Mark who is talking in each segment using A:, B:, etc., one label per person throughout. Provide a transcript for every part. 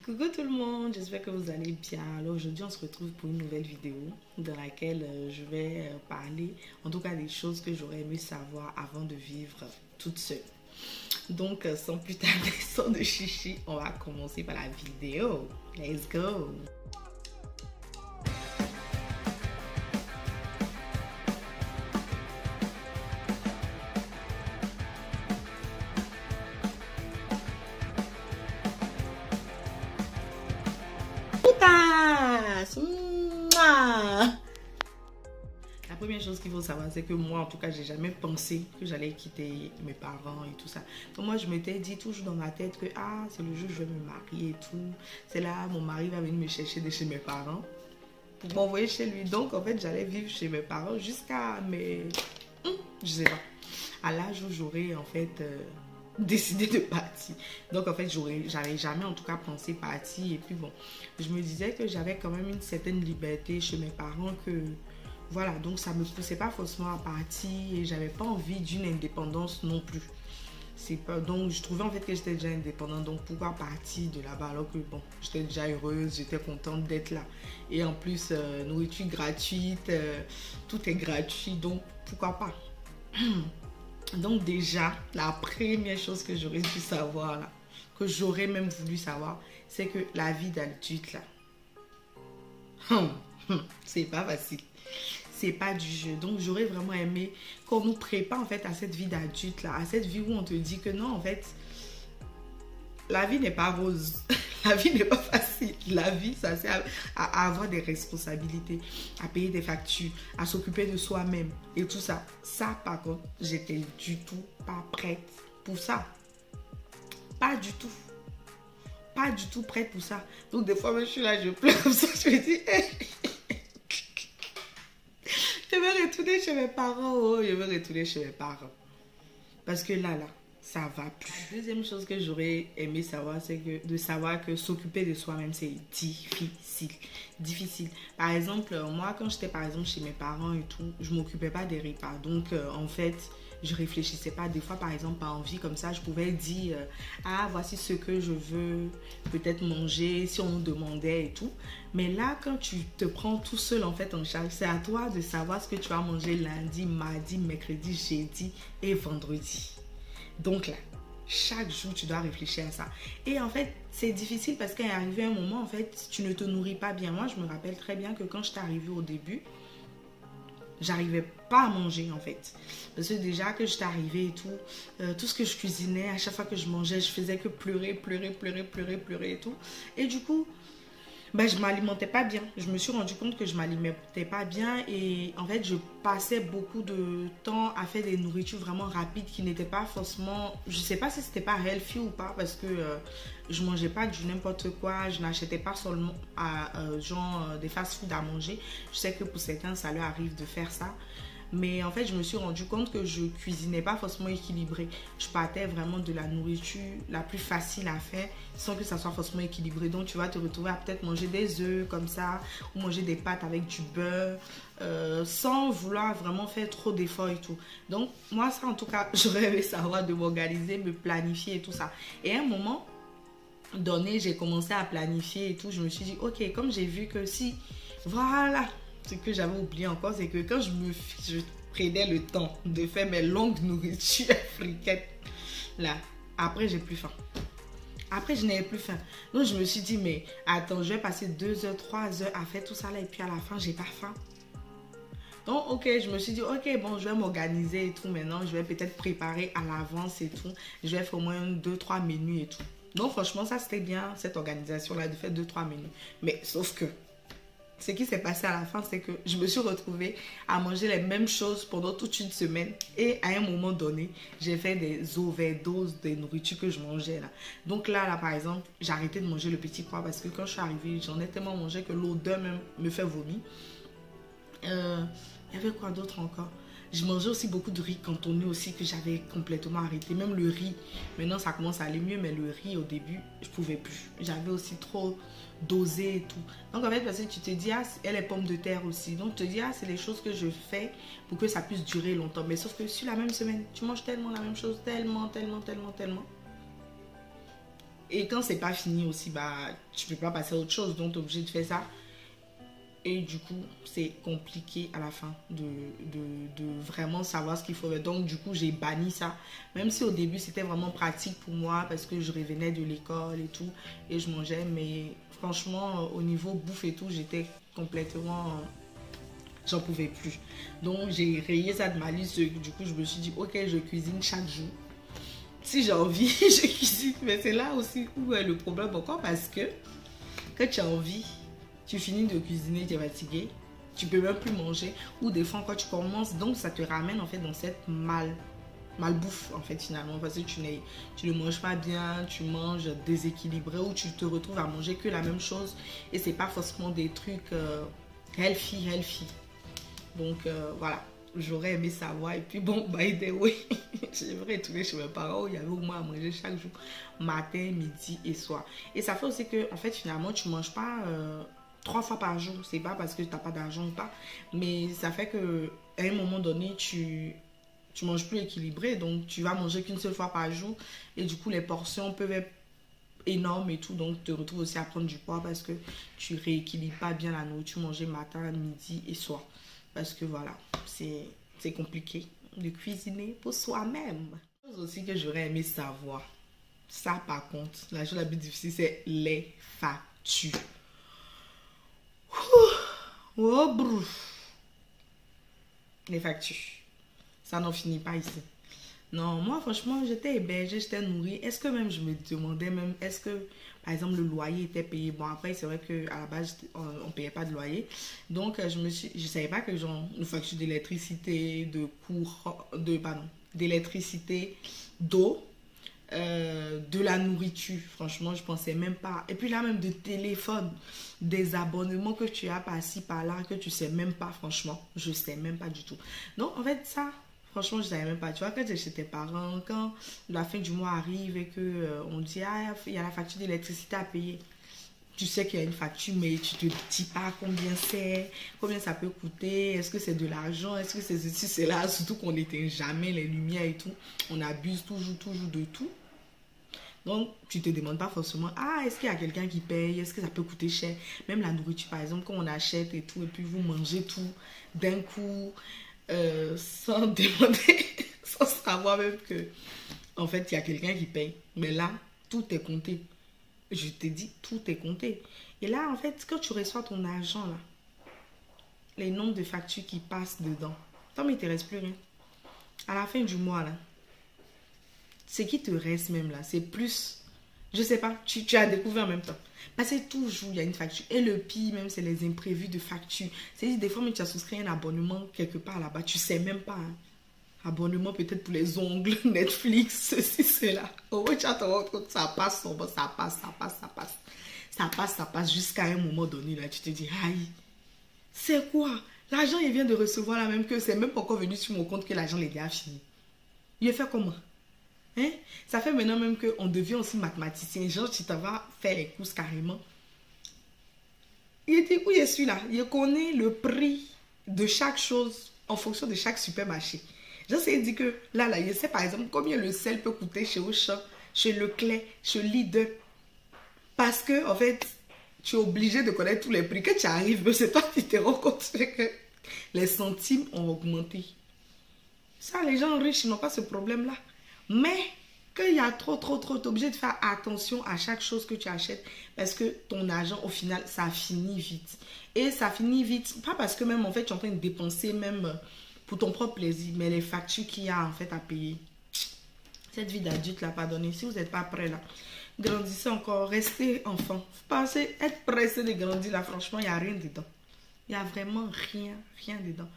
A: Coucou tout le monde, j'espère que vous allez bien. Alors aujourd'hui on se retrouve pour une nouvelle vidéo dans laquelle je vais parler en tout cas des choses que j'aurais aimé savoir avant de vivre toute seule. Donc sans plus tarder, sans de chichi, on va commencer par la vidéo. Let's go! La première chose qu'il faut savoir, c'est que moi, en tout cas, j'ai jamais pensé que j'allais quitter mes parents et tout ça. Donc moi, je m'étais dit toujours dans ma tête que c'est le jour où je vais me marier et tout. C'est là, mon mari va venir me chercher de chez mes parents pour m'envoyer chez lui. Donc en fait, j'allais vivre chez mes parents jusqu'à mes... je sais pas. À l'âge où j'aurais en fait... décidé de partir. Donc en fait j'avais jamais en tout cas pensé partir. Et puis bon, je me disais que j'avais quand même une certaine liberté chez mes parents, que voilà, donc ça me poussait pas forcément à partir et j'avais pas envie d'une indépendance non plus. C'est pas, donc je trouvais en fait que j'étais déjà indépendante, donc pourquoi partir de là-bas alors que bon, j'étais déjà heureuse, j'étais contente d'être là. Et en plus nourriture gratuite, tout est gratuit, donc pourquoi pas. Donc déjà, la première chose que j'aurais dû savoir là, que j'aurais même voulu savoir, c'est que la vie d'adulte là, c'est pas facile. C'est pas du jeu. Donc j'aurais vraiment aimé qu'on nous prépare en fait à cette vie d'adulte là, à cette vie où on te dit que non en fait, la vie n'est pas rose. La vie n'est pas facile. La vie, ça sert à avoir des responsabilités, à payer des factures, à s'occuper de soi-même et tout ça. Ça, par contre, j'étais du tout pas prête pour ça. Pas du tout. Pas du tout prête pour ça. Donc, des fois, je suis là, je pleure comme ça. Je me dis, je vais retourner chez mes parents. Oh, je vais retourner chez mes parents. Parce que là, ça va plus. La deuxième chose que j'aurais aimé savoir, c'est que de savoir que s'occuper de soi-même, c'est difficile. Difficile. Par exemple, moi, quand j'étais par exemple chez mes parents et tout, je m'occupais pas des repas. Donc, en fait, je réfléchissais pas. Des fois, par exemple, par envie, comme ça, je pouvais dire, voici ce que je veux peut-être manger, si on nous demandait et tout. Mais là, quand tu te prends tout seul, en fait, en charge, c'est à toi de savoir ce que tu vas manger lundi, mardi, mercredi, jeudi et vendredi. Donc là, chaque jour, tu dois réfléchir à ça. Et en fait, c'est difficile parce qu'il est arrivé un moment, en fait, tu ne te nourris pas bien. Moi, je me rappelle très bien que quand je suis arrivée au début, j'arrivais pas à manger, en fait. Parce que déjà que j'étais arrivée et tout ce que je cuisinais, à chaque fois que je mangeais, je faisais que pleurer et tout. Et du coup... je m'alimentais pas bien. Je me suis rendu compte que je m'alimentais pas bien et en fait je passais beaucoup de temps à faire des nourritures vraiment rapides qui n'étaient pas forcément, je sais pas si c'était pas healthy ou pas, parce que je mangeais pas du n'importe quoi, je n'achetais pas seulement des fast-food à manger. Je sais que pour certains ça leur arrive de faire ça. Mais en fait, je me suis rendu compte que je cuisinais pas forcément équilibré. Je partais vraiment de la nourriture la plus facile à faire sans que ça soit forcément équilibré. Donc, tu vas te retrouver à peut-être manger des œufs comme ça ou manger des pâtes avec du beurre sans vouloir vraiment faire trop d'efforts et tout. Donc, moi, ça, en tout cas, j'aurais aimé savoir de m'organiser, me planifier et tout ça. Et à un moment donné, j'ai commencé à planifier et tout. Je me suis dit, ok, comme j'ai vu que si, voilà... Ce que j'avais oublié encore, c'est que quand je prenais le temps de faire mes longues nourritures africaines, là, après, j'ai plus faim. Après, je n'avais plus faim. Donc, je me suis dit, mais attends, je vais passer 2 heures, 3 heures à faire tout ça là, et puis à la fin, j'ai pas faim. Donc, ok, je me suis dit, ok, bon, je vais m'organiser et tout. Maintenant, je vais peut-être préparer à l'avance et tout. Je vais faire au moins 2-3 menus et tout. Donc, franchement, ça, c'était bien, cette organisation-là, de faire 2-3 menus. Mais, sauf que, ce qui s'est passé à la fin, c'est que je me suis retrouvée à manger les mêmes choses pendant toute une semaine. Et à un moment donné, j'ai fait des overdoses de nourriture que je mangeais là. Donc là, par exemple, j'ai arrêté de manger le petit pois parce que quand je suis arrivée, j'en ai tellement mangé que l'odeur même me fait vomir. Il y avait quoi d'autre encore? Je mangeais aussi beaucoup de riz cantonné aussi que j'avais complètement arrêté. Même le riz, maintenant ça commence à aller mieux, mais le riz au début, je pouvais plus. J'avais aussi trop dosé et tout. Donc en fait, parce que tu te dis, et les pommes de terre aussi. Donc tu te dis, c'est les choses que je fais pour que ça puisse durer longtemps. Mais sauf que sur la même semaine, tu manges tellement la même chose, tellement. Et quand c'est pas fini aussi, bah, tu peux pas passer à autre chose. Donc, tu es obligé de faire ça. Et du coup, c'est compliqué à la fin de vraiment savoir ce qu'il faut. Donc, du coup, j'ai banni ça. Même si au début, c'était vraiment pratique pour moi parce que je revenais de l'école et tout. Et je mangeais. Mais franchement, au niveau bouffe et tout, j'étais complètement... j'en pouvais plus. Donc, j'ai rayé ça de ma liste. Du coup, je me suis dit, ok, je cuisine chaque jour. Si j'ai envie, je cuisine. Mais c'est là aussi où est le problème encore parce que quand tu as envie... tu finis de cuisiner, tu es fatigué, tu peux même plus manger. Ou des fois quand tu commences, donc ça te ramène en fait dans cette malbouffe en fait finalement. Parce que tu ne manges pas bien, tu manges déséquilibré ou tu te retrouves à manger que la même chose. Et c'est pas forcément des trucs healthy. Donc voilà, j'aurais aimé savoir. Et puis bon, by the way, j'aimerais retourner chez mes parents où il y avait au moins à manger chaque jour, matin, midi et soir. Et ça fait aussi que en fait finalement tu manges pas... 3 fois par jour, c'est pas parce que tu n'as pas d'argent ou pas, mais ça fait que à un moment donné, tu manges plus équilibré, donc tu vas manger qu'une seule fois par jour, et du coup les portions peuvent être énormes et tout, donc tu te retrouves aussi à prendre du poids parce que tu rééquilibres pas bien la nourriture mangée matin, midi et soir, parce que voilà, c'est compliqué de cuisiner pour soi-même. Chose aussi que j'aurais aimé savoir, ça par contre, la chose la plus difficile, c'est les factures. Oh, brou. Les factures. Ça n'en finit pas ici. Non, moi franchement, j'étais hébergée, j'étais nourrie. Est-ce que même je me demandais même, est-ce que par exemple le loyer était payé? Bon après c'est vrai qu'à la base on payait pas de loyer. Donc je savais pas que genre une facture d'électricité, de courant, d'électricité, d'eau. De la nourriture, franchement je pensais même pas, et puis là même de téléphone, des abonnements que tu as par-ci par-là que tu sais même pas, franchement je sais même pas du tout. Donc en fait ça franchement je savais même pas, tu vois, quand j'étais chez tes parents, quand la fin du mois arrive et que on dit ah il y a la facture d'électricité à payer, tu sais qu'il y a une facture mais tu te dis pas combien c'est, combien ça peut coûter, est-ce que c'est de l'argent, est-ce que c'est ceci, c'est là, surtout qu'on n'éteint jamais les lumières et tout, on abuse toujours de tout. Donc, tu te demandes pas forcément, ah, est-ce qu'il y a quelqu'un qui paye? Est-ce que ça peut coûter cher? Même la nourriture, par exemple, quand on achète et tout, et puis vous mangez tout d'un coup, sans demander, sans savoir même que, en fait, il y a quelqu'un qui paye. Mais là, tout est compté. Je te dis, tout est compté. Et là, en fait, quand tu reçois ton argent, là, les nombres de factures qui passent dedans, toi, mais il ne te reste plus rien. À la fin du mois, là, ce qui te reste même là, c'est plus, je sais pas, tu as découvert en même temps. Parce que toujours, il y a une facture. Et le pire, même, c'est les imprévus de factures. C'est-à-dire, des fois, même, tu as souscrit un abonnement quelque part là-bas, tu sais même pas. Hein. Abonnement peut-être pour les ongles, Netflix, ceci, cela. Au moins, tu as te rends compte, ça passe, ça passe jusqu'à un moment donné, là, tu te dis, aïe, c'est quoi? L'argent, il vient de recevoir là même que c'est même pas encore venu sur mon compte que l'argent, il est déjà fini. Il fait comment? Hein? Ça fait maintenant même qu'on devient aussi mathématicien. Genre, tu t'en vas faire les courses carrément. Il était où je suis là? Je connais le prix de chaque chose en fonction de chaque supermarché. Je sais dire que là, je sais par exemple combien le sel peut coûter chez Auchan, chez Leclerc, chez Lidl. Parce que, en fait, tu es obligé de connaître tous les prix. Quand tu arrives, c'est toi qui te rends compte que les centimes ont augmenté. Ça, les gens riches n'ont pas ce problème-là. Mais quand il y a trop, tu es obligé de faire attention à chaque chose que tu achètes parce que ton argent, au final, ça finit vite. Et ça finit vite, pas parce que même, en fait, tu es en train de dépenser même pour ton propre plaisir, mais les factures qu'il y a, en fait, à payer. Cette vie d'adulte, là, pardonnez, si vous n'êtes pas prêt, là, grandissez encore, restez enfant. Pensez être pressé de grandir, là, franchement, il n'y a rien dedans. Il n'y a vraiment rien dedans.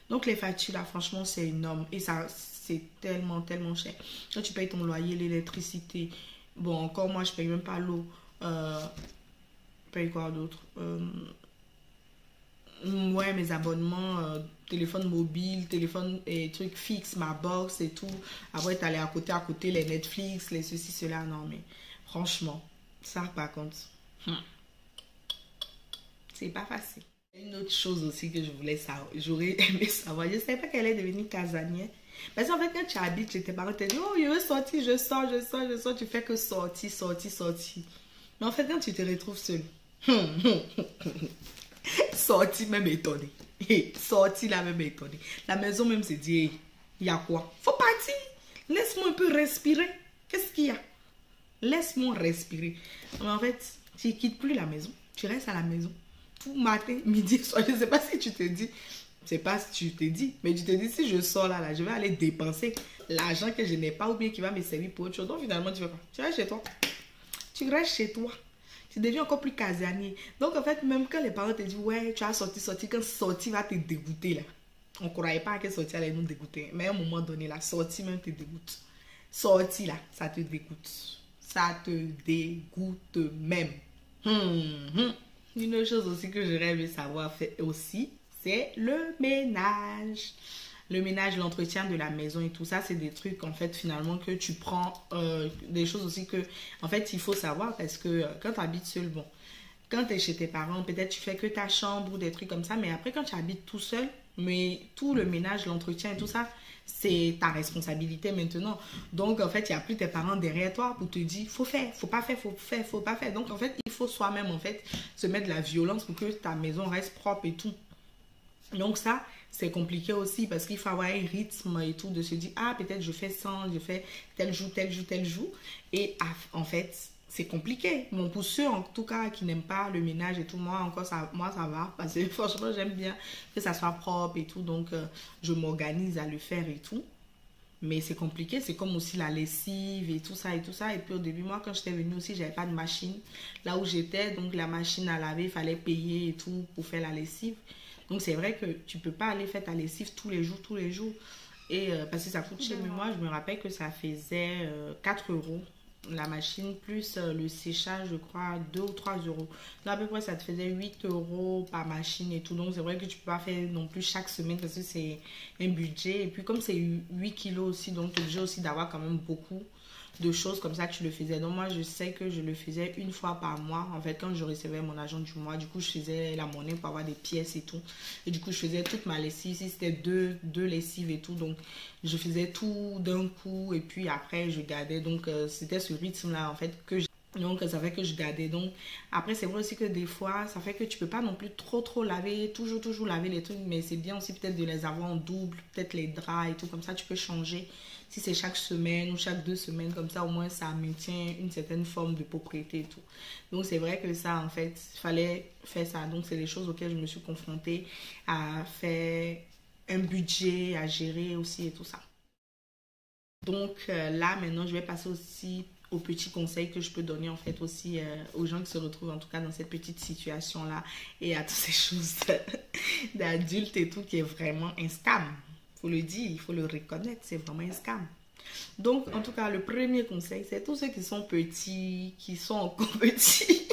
A: Donc, les factures, là, franchement, c'est énorme. Et ça, c'est tellement cher. Quand tu payes ton loyer, l'électricité. Bon, encore, moi, je paye même pas l'eau. Je paye quoi d'autre? Ouais, mes abonnements, téléphone mobile, téléphone et trucs fixes, ma box et tout. Après, t'allais à côté, les Netflix, les ceci, cela. Non, mais franchement, ça, par contre, c'est pas facile. Une autre chose aussi que je voulais savoir, j'aurais aimé savoir, je ne savais pas qu'elle allait devenir casanière. Parce qu'en fait, quand tu habites chez tes parents, tu te dis, oh, je veux sortir, je sors, je sors, je sors, tu fais que sortir, sortir, sortir. Mais en fait, quand tu te retrouves seul, sortir même étonné. Sortir là même étonné. La maison même se dit, hey, il y a quoi? Faut partir. Laisse-moi un peu respirer. Qu'est-ce qu'il y a? Laisse-moi respirer. Mais en fait, tu ne quittes plus la maison. Tu restes à la maison. Tout matin, midi, soir. Je ne sais pas si tu te dis. Je ne sais pas si tu te dis. Mais tu te dis, si je sors là, je vais aller dépenser l'argent que je n'ai pas ou bien qui va me servir pour autre chose. Donc finalement, tu ne fais pas. Tu restes chez toi. Tu restes chez toi. Tu deviens encore plus casanier. Donc en fait, même quand les parents te disent, ouais, tu as sorti, quand sortir va te dégoûter là. On ne croyait pas que sortir allait nous dégoûter. Mais à un moment donné, la sortie même te dégoûte. Sortir là, ça te dégoûte. Ça te dégoûte même. Une autre chose aussi que je rêve de savoir faire aussi, c'est le ménage. Le ménage, l'entretien de la maison et tout ça, c'est des trucs en fait finalement que tu prends, des choses aussi que en fait il faut savoir parce que quand tu habites seul, bon, quand tu es chez tes parents, peut-être tu fais que ta chambre ou des trucs comme ça, mais après quand tu habites tout seul, mais tout le ménage, l'entretien et tout ça, c'est ta responsabilité maintenant. Donc en fait, il n'y a plus tes parents derrière toi pour te dire, faut faire, faut pas faire, faut faire, faut pas faire. Donc en fait, il faut soi-même en fait se mettre de la violence pour que ta maison reste propre et tout. Donc ça, c'est compliqué aussi parce qu'il faut avoir un rythme et tout, de se dire, ah, peut-être je fais ça, je fais tel jour, tel jour, tel jour. Et en fait, c'est compliqué. Bon, pour ceux en tout cas qui n'aiment pas le ménage et tout, moi ça va. Parce que franchement, j'aime bien que ça soit propre et tout. Donc, je m'organise à le faire et tout. Mais c'est compliqué, c'est comme aussi la lessive et tout ça et tout ça. Et puis au début, moi, quand j'étais venue aussi, j'avais pas de machine. Là où j'étais, donc la machine à laver, il fallait payer et tout pour faire la lessive. Donc c'est vrai que tu peux pas aller faire ta lessive tous les jours. Et parce que ça coûte cher. Mais moi, je me rappelle que ça faisait 4 euros la machine, plus le séchage, je crois, 2 ou 3 euros. Donc à peu près, ça te faisait 8 euros par machine et tout. Donc c'est vrai que tu peux pas faire non plus chaque semaine parce que c'est un budget. Et puis comme c'est 8 kilos aussi, donc tu es obligé aussi d'avoir quand même beaucoup de choses comme ça que tu le faisais. Donc moi, je sais que je le faisais une fois par mois. En fait, quand je recevais mon argent du mois, du coup, je faisais la monnaie pour avoir des pièces et tout. Et du coup, je faisais toute ma lessive. Si c'était deux lessives et tout, donc je faisais tout d'un coup. Et puis après, je gardais. Donc, c'était ce rythme-là, en fait, que donc, ça fait que je gardais. Donc, après, c'est vrai aussi que des fois, ça fait que tu peux pas non plus trop laver, toujours laver les trucs. Mais c'est bien aussi peut-être de les avoir en double, peut-être les draps et tout. Comme ça, tu peux changer. Si c'est chaque semaine ou chaque 2 semaines, comme ça, au moins, ça maintient une certaine forme de propriété et tout. Donc, c'est vrai que ça, en fait, il fallait faire ça. Donc, c'est les choses auxquelles je me suis confrontée à faire un budget, à gérer aussi et tout ça. Donc, là, maintenant, je vais passer aussi aux petits conseils que je peux donner en fait aussi aux gens qui se retrouvent en tout cas dans cette petite situation là et à toutes ces choses d'adultes et tout qui est vraiment un scam. Il faut le dire, il faut le reconnaître, c'est vraiment un scam. Donc en tout cas le premier conseil c'est tous ceux qui sont petits, qui sont encore petits.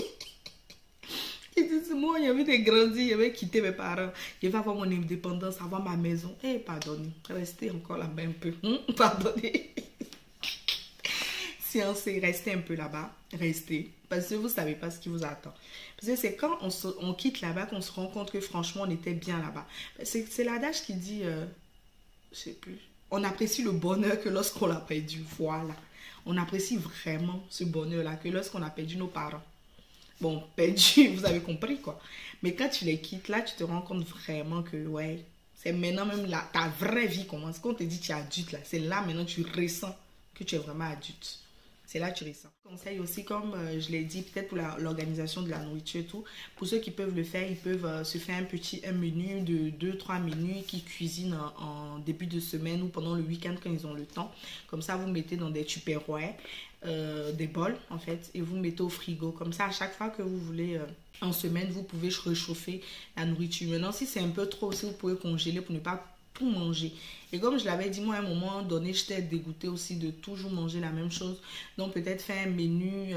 A: Qui disent moi il y avait des grandis, il avait quitté mes parents, je vais avoir mon indépendance, avoir ma maison. Eh pardonnez, restez encore là-bas un peu. Pardonnez. Si on sait rester un peu là-bas, restez. Parce que vous ne savez pas ce qui vous attend. Parce que c'est quand on quitte là-bas qu'on se rend compte que franchement, on était bien là-bas. C'est l'adage qui dit, je sais plus, on apprécie le bonheur que lorsqu'on l'a perdu. Voilà. On apprécie vraiment ce bonheur-là que lorsqu'on a perdu nos parents. Bon, perdu, vous avez compris quoi. Mais quand tu les quittes, là, tu te rends compte vraiment que, ouais, c'est maintenant même là, ta vraie vie commence. Quand on te dit que tu es adulte, là, c'est là maintenant que tu ressens que tu es vraiment adulte. C'est là que tu ressens. Conseil aussi, comme je l'ai dit, peut-être pour l'organisation de la nourriture et tout. Pour ceux qui peuvent le faire, ils peuvent se faire un menu de 2-3 menus qu'ils cuisinent en début de semaine ou pendant le week-end quand ils ont le temps. Comme ça, vous mettez dans des tupperwares, des bols en fait, et vous mettez au frigo. Comme ça, à chaque fois que vous voulez, en semaine, vous pouvez réchauffer la nourriture. Maintenant, si c'est un peu trop aussi, vous pouvez congeler pour ne pas tout manger. Et comme je l'avais dit, moi, à un moment donné, j'étais dégoûtée aussi de toujours manger la même chose. Donc, peut-être faire un menu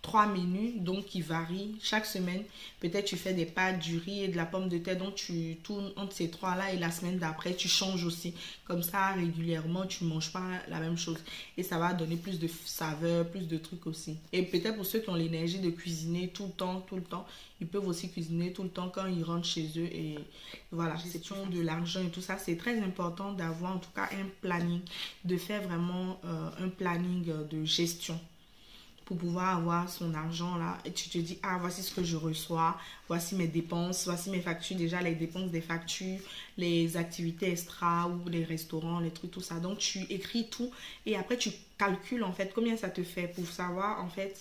A: 3 menus donc qui varient chaque semaine. Peut-être tu fais des pâtes, du riz et de la pomme de terre, donc tu tournes entre ces trois là et la semaine d'après tu changes aussi. Comme ça régulièrement tu ne manges pas la même chose et ça va donner plus de saveur, plus de trucs aussi. Et peut-être pour ceux qui ont l'énergie de cuisiner tout le temps, ils peuvent aussi cuisiner tout le temps quand ils rentrent chez eux. Et voilà, gestion de l'argent et tout ça, c'est très important d'avoir en tout cas un planning, de faire vraiment un planning de gestion pour pouvoir avoir son argent là. Et tu te dis, ah, voici ce que je reçois, voici mes dépenses, voici mes factures, déjà les dépenses des factures, les activités extra ou les restaurants, les trucs, tout ça. Donc tu écris tout et après tu calcules en fait combien ça te fait pour savoir en fait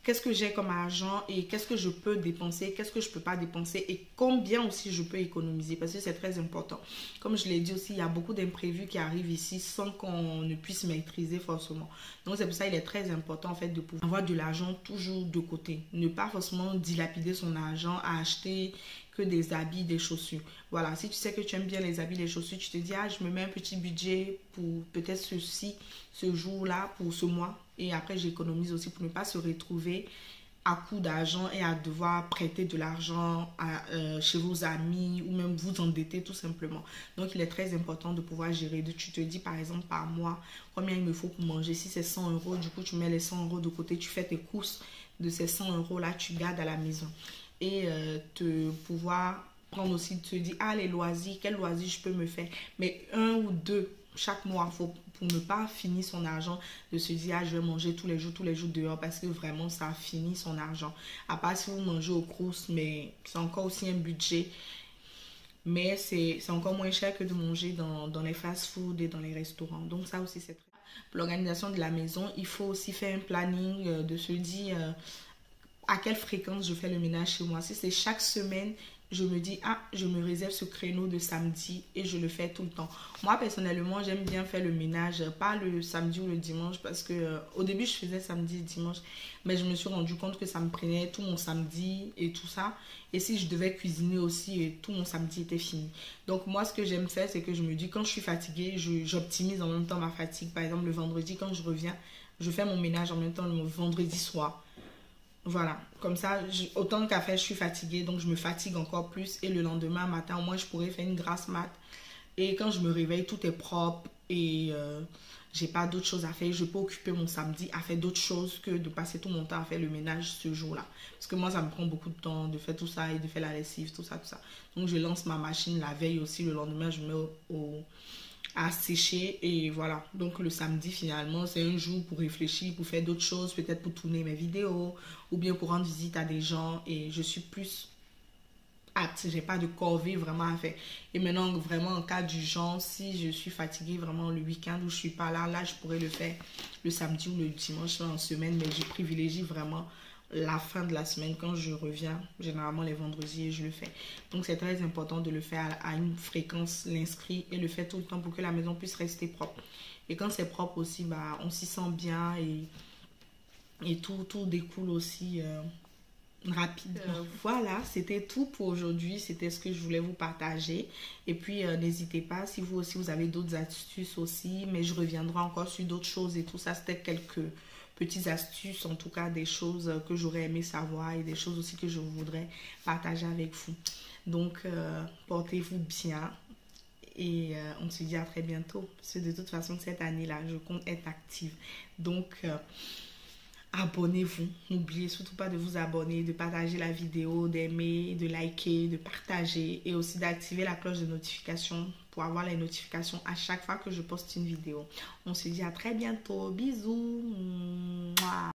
A: qu'est-ce que j'ai comme argent et qu'est-ce que je peux dépenser, qu'est-ce que je ne peux pas dépenser et combien aussi je peux économiser parce que c'est très important. Comme je l'ai dit aussi, il y a beaucoup d'imprévus qui arrivent ici sans qu'on ne puisse maîtriser forcément. Donc c'est pour ça qu'il est très important en fait de pouvoir avoir de l'argent toujours de côté. Ne pas forcément dilapider son argent à acheter que des habits, des chaussures. Voilà, si tu sais que tu aimes bien les habits, les chaussures, tu te dis, ah, je me mets un petit budget pour peut-être ceci, ce jour-là, pour ce mois. Et après, j'économise aussi pour ne pas se retrouver à coût d'argent et à devoir prêter de l'argent chez vos amis ou même vous endetter tout simplement. Donc, il est très important de pouvoir gérer. Tu te dis, par exemple, par mois, combien il me faut pour manger. Si c'est 100 €, du coup, tu mets les 100 € de côté, tu fais tes courses de ces 100 € là, tu gardes à la maison. Et te pouvoir prendre aussi, te dire, ah, les loisirs, quels loisirs je peux me faire. Mais 1 ou 2 chaque mois, pour ne pas finir son argent, de se dire, ah, je vais manger tous les jours dehors, parce que vraiment, ça finit son argent. À part si vous mangez au Crous, mais c'est encore aussi un budget. Mais c'est encore moins cher que de manger dans les fast-food et dans les restaurants. Donc ça aussi, c'est très... Pour l'organisation de la maison, il faut aussi faire un planning, de se dire à quelle fréquence je fais le ménage chez moi. Si c'est chaque semaine, je me dis, ah, je me réserve ce créneau de samedi et je le fais tout le temps. Moi, personnellement, j'aime bien faire le ménage, pas le samedi ou le dimanche, parce que au début, je faisais samedi et dimanche, mais je me suis rendu compte que ça me prenait tout mon samedi et tout ça. Et si je devais cuisiner aussi, et tout mon samedi était fini. Donc, moi, ce que j'aime faire, c'est que je me dis, quand je suis fatiguée, j'optimise en même temps ma fatigue. Par exemple, le vendredi, quand je reviens, je fais mon ménage en même temps le vendredi soir. Voilà, comme ça, autant qu'à faire, je suis fatiguée, donc je me fatigue encore plus. Et le lendemain matin, au moins, je pourrais faire une grasse mat. Et quand je me réveille, tout est propre et j'ai pas d'autres choses à faire. Je peux occuper mon samedi à faire d'autres choses que de passer tout mon temps à faire le ménage ce jour-là. Parce que moi, ça me prend beaucoup de temps de faire tout ça et de faire la lessive, tout ça, tout ça. Donc, je lance ma machine la veille aussi. Le lendemain, je mets à sécher et voilà. Donc le samedi finalement c'est un jour pour réfléchir, pour faire d'autres choses, peut-être pour tourner mes vidéos ou bien pour rendre visite à des gens et je suis plus apte, j'ai pas de corvée vraiment à faire. Et maintenant vraiment en cas d'urgence, si je suis fatiguée vraiment le week-end où je suis pas là, je pourrais le faire le samedi ou le dimanche en semaine, mais je privilégie vraiment la fin de la semaine quand je reviens, généralement les vendredis, et je le fais. Donc c'est très important de le faire à une fréquence, l'inscrit et le faire tout le temps pour que la maison puisse rester propre. Et quand c'est propre aussi, bah, on s'y sent bien et tout découle aussi rapidement. Voilà, c'était tout pour aujourd'hui. C'était ce que je voulais vous partager. Et puis n'hésitez pas si vous aussi vous avez d'autres astuces aussi, mais je reviendrai encore sur d'autres choses et tout ça. C'était quelques petites astuces, en tout cas des choses que j'aurais aimé savoir et des choses aussi que je voudrais partager avec vous. Donc portez-vous bien et on se dit à très bientôt. Parce que de toute façon cette année-là, je compte être active. Donc abonnez-vous. N'oubliez surtout pas de vous abonner, de partager la vidéo, d'aimer, de liker, de partager et aussi d'activer la cloche de notification pour avoir les notifications à chaque fois que je poste une vidéo. On se dit à très bientôt. Bisous. Mouah.